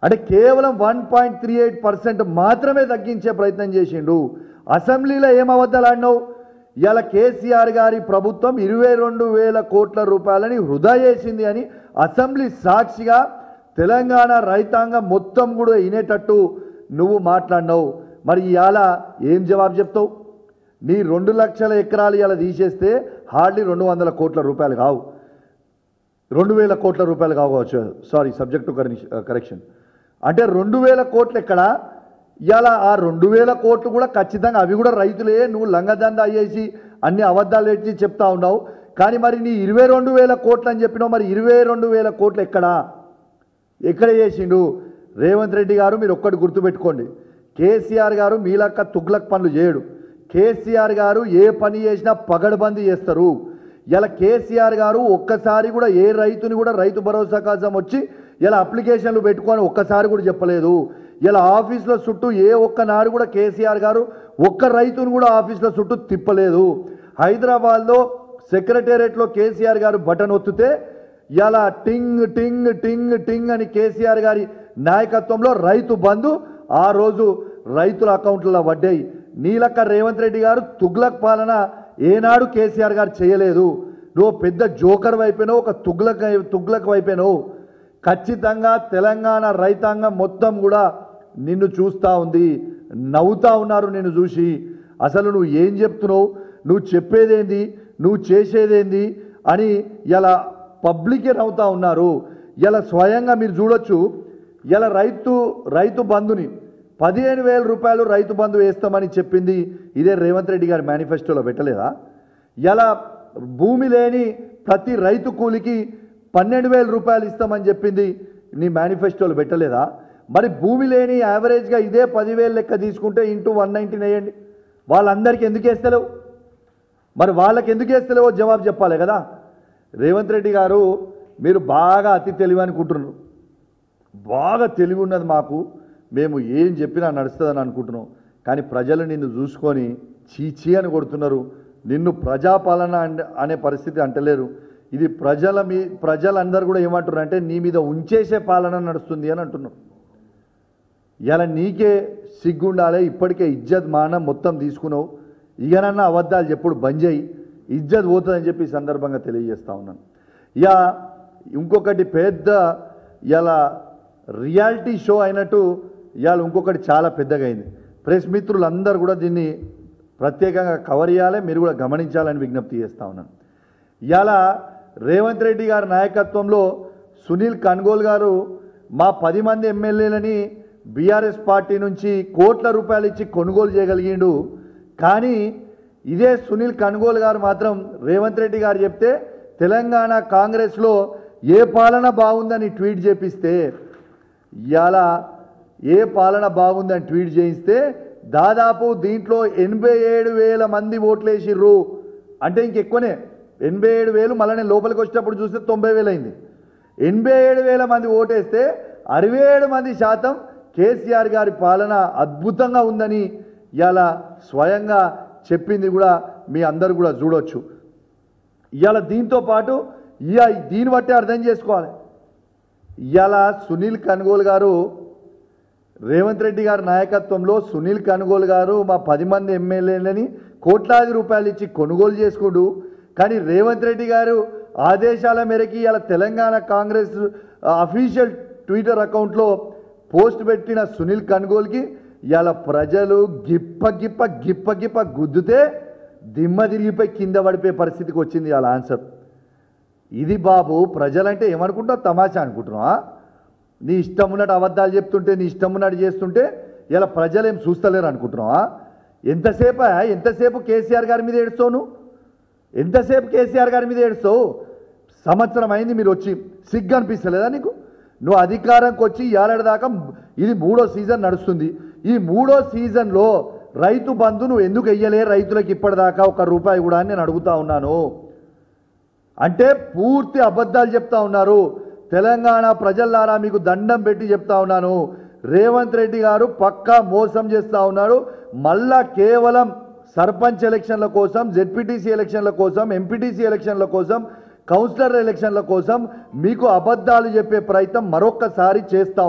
అంటే కేవలం 1.38% మాత్రమే తగ్గించే ప్రయత్నం చేసిండు. అసెంబ్లీలో ఏం అబద్ధాలు ఆడినావు? ఇలా కేసీఆర్ గారి ప్రభుత్వం 22,000 కోట్ల రూపాయలని వృధా చేసింది అని అసెంబ్లీ సాక్షిగా తెలంగాణ రైతాంగం మొత్తం కూడా వినేటట్టు నువ్వు మాట్లాడినావు. మరి ఇవాళ ఏం జవాబు చెప్తావు? నీ 2 లక్షల ఎకరాలు ఇలా తీసేస్తే హార్డ్లీ 200 కోట్ల రూపాయలు కావు, 2,000 కోట్ల రూపాయలు కావచ్చు. Sorry, subject to correction. అంటే 2,000 కోట్లు ఎక్కడ? ఇలా ఆ 2,000 కోట్లు కూడా ఖచ్చితంగా అవి కూడా రైతులే. నువ్వు లంగదంద అయ్యేసి అన్ని అబద్ధాలు పెట్టి చెప్తా ఉన్నావు. కానీ మరి నీ 22,000 కోట్లు అని చెప్పినావు. మరి 22,000 కోట్లు ఎక్కడ చేసిండు రేవంత్ రెడ్డి గారు? మీరు ఒక్కటి గుర్తుపెట్టుకోండి, కేసీఆర్ గారు మీలక్క తుగ్లక్ పనులు చేయడు. కేసీఆర్ గారు ఏ పని చేసినా పగడబందీ చేస్తారు. ఇలా కేసీఆర్ గారు ఒక్కసారి కూడా ఏ రైతుని కూడా రైతు భరోసా కోసం వచ్చి ఇలా అప్లికేషన్లు పెట్టుకొని ఒక్కసారి కూడా చెప్పలేదు. ఇలా ఆఫీసులో చుట్టూ ఏ ఒక్క నాడు కూడా కేసీఆర్ గారు ఒక్క రైతుని కూడా ఆఫీసులో చుట్టూ తిప్పలేదు. హైదరాబాద్లో సెక్రటేరియట్లో కేసీఆర్ గారు బటన్ ఒత్తితే ఇలా టింగ్ టింగ్ టింగ్ టింగ్ అని కేసీఆర్ గారి నాయకత్వంలో రైతు బంధు ఆ రోజు రైతుల అకౌంట్లలో పడ్డాయి. నీలక్క రేవంత్ రెడ్డి గారు తుగ్లక్ పాలన ఏనాడు కేసీఆర్ గారు చేయలేదు. నువ్వు పెద్ద జోకర్ వైపోయినావు, ఒక తుగ్లక్ వైపోయినావు. ఖచ్చితంగా తెలంగాణ రైతాంగం మొత్తం కూడా నిన్ను చూస్తూ ఉంది, నవ్వుతూ ఉన్నారు నిన్ను చూసి. అసలు నువ్వు ఏం చెప్తున్నావు, నువ్వు చెప్పేదేంది, నువ్వు చేసేదేంది అని ఇలా పబ్లికే నవ్వుతూ ఉన్నారు. ఇలా స్వయంగా మీరు చూడొచ్చు, ఇలా రైతు బంధుని 15,000 రూపాయలు రైతు బంధు వేస్తామని చెప్పింది ఇదే రేవంత్ రెడ్డి గారి మేనిఫెస్టోలో పెట్టలేదా? ఇలా భూమి లేని ప్రతి రైతు కూలికి 12,000 రూపాయలు ఇస్తామని చెప్పింది నీ మేనిఫెస్టోలో పెట్టలేదా? మరి భూమి లేని యావరేజ్గా ఇదే 10,000 లెక్క తీసుకుంటే ఇంటూ 119 వేయండి. వాళ్ళందరికీ ఎందుకు వేస్తలేవు? మరి వాళ్ళకి ఎందుకు వేస్తలేవో జవాబు చెప్పాలి కదా. రేవంత్ రెడ్డి గారు, మీరు బాగా అతి తెలివి అనుకుంటున్నారు. బాగా తెలివి ఉన్నది మాకు, మేము ఏం చెప్పినా నడుస్తుందని అనుకుంటున్నాం. కానీ ప్రజలు నిన్ను చూసుకొని చీచీ అని కొడుతున్నారు. నిన్ను ప్రజాపాలన అనే పరిస్థితి అంటలేరు. ఇది ప్రజలందరూ కూడా ఏమంటున్నారు అంటే నీ మీద ఉంచేసే పాలన నడుస్తుంది అని అంటున్నారు. ఇలా నీకే సిగ్గుండాలి. ఇప్పటికే ఇజ్జత్ మానం మొత్తం తీసుకున్నావు. ఇకనన్నా అబద్ధాలు చెప్పుడు బంద్ చేయి, ఇజ్జత్ పోతుందని చెప్పి ఈ సందర్భంగా తెలియజేస్తా ఉన్నాను. ఇక ఇంకొకటి పెద్ద ఇలా రియాలిటీ షో అయినట్టు ఇవాళ ఇంకొకటి చాలా పెద్దగా అయింది. ప్రెస్ మిత్రులందరూ కూడా దీన్ని ప్రత్యేకంగా కవర్ చేయాలి, మీరు కూడా గమనించాలని విజ్ఞప్తి చేస్తూ ఉన్నాను. ఇవాళ రేవంత్ రెడ్డి గారి నాయకత్వంలో సునీల్ కన్గోల్ గారు మా 10 మంది ఎమ్మెల్యేలని బీఆర్ఎస్ పార్టీ నుంచి కోట్ల రూపాయలు ఇచ్చి కొనుగోలు చేయగలిగిండు. కానీ ఇదే సునీల్ కన్గోల్ గారు మాత్రం రేవంత్ రెడ్డి గారు చెప్తే తెలంగాణ కాంగ్రెస్లో ఏ పాలన బాగుందని ట్వీట్ చేపిస్తే, ఇవాళ ఏ పాలన బాగుందని ట్వీట్ చేయిస్తే దాదాపు దీంట్లో 87,000 మంది ఓట్లేసిర్రు. అంటే ఇంకెక్కువనే, 87,000. మళ్ళీ నేను లోపలికి వచ్చేటప్పుడు చూస్తే 90,000 అయింది. 87,000 మంది ఓటేస్తే 67% కేసీఆర్ గారి పాలన అద్భుతంగా ఉందని ఇవాళ స్వయంగా చెప్పింది కూడా మీ అందరు కూడా చూడొచ్చు. ఇవాళ దీంతో పాటు దీన్ని బట్టి అర్థం చేసుకోవాలి, ఇవాళ సునీల్ కన్గోల్ గారు రేవంత్ రెడ్డి గారి నాయకత్వంలో సునీల్ కన్గోల్ గారు మా 10 మంది ఎమ్మెల్యేలని కోట్లాది రూపాయలు ఇచ్చి కొనుగోలు చేసుకుంటూ, కానీ రేవంత్ రెడ్డి గారు ఆదేశాల మేరకు ఇలా తెలంగాణ కాంగ్రెస్ అఫీషియల్ ట్విట్టర్ అకౌంట్లో పోస్ట్ పెట్టిన సునీల్ కన్గోల్కి ఇలా ప్రజలు గిప్ప గుద్దుతే దిమ్మ తిరిగిపోయి కింద పడిపోయే పరిస్థితికి వచ్చింది ఇలా ఆన్సర్. ఇది బాబు ప్రజలంటే ఏమనుకుంటావు? తమాషా అనుకుంటున్నావా? నీ ఇష్టం ఉన్నట్టు అబద్ధాలు చెప్తుంటే, నీ ఇష్టం ఉన్నట్టు చేస్తుంటే ఇలా ప్రజలు ఏం చూస్తలేరు అనుకుంటున్నావా? ఎంతసేపు కేసీఆర్ గారి మీద ఏడుస్తావు నువ్వు? ఎంతసేపు కేసీఆర్ గారి మీద ఏడుస్తావు? సంవత్సరం అయింది మీరు వచ్చి, సిగ్గు అనిపిస్తలేదా నీకు? నువ్వు అధికారంకి వచ్చి ఏడాదిదాకా ఇది 3వ సీజన్ నడుస్తుంది. ఈ 3వ సీజన్లో రైతు బంధు నువ్వు ఎందుకు వెయ్యలే రైతులకు ఇప్పటిదాకా ₹1 కూడా అని నేను అడుగుతా ఉన్నాను. అంటే పూర్తి అబద్ధాలు చెప్తా ఉన్నారు. తెలంగాణ ప్రజలారా మీకు దండం పెట్టి చెప్తా ఉన్నాను, రేవంత్ రెడ్డి గారు పక్కా మోసం చేస్తూ ఉన్నాడు. మళ్ళా కేవలం సర్పంచ్ ఎలక్షన్ల కోసం, జెడ్పీటీసీ ఎలక్షన్ల కోసం, ఎంపీటీసీ ఎలక్షన్ల కోసం, కౌన్సిలర్ ఎలక్షన్ల కోసం మీకు అబద్ధాలు చెప్పే ప్రయత్నం మరొక్కసారి చేస్తా ఉన్నారు.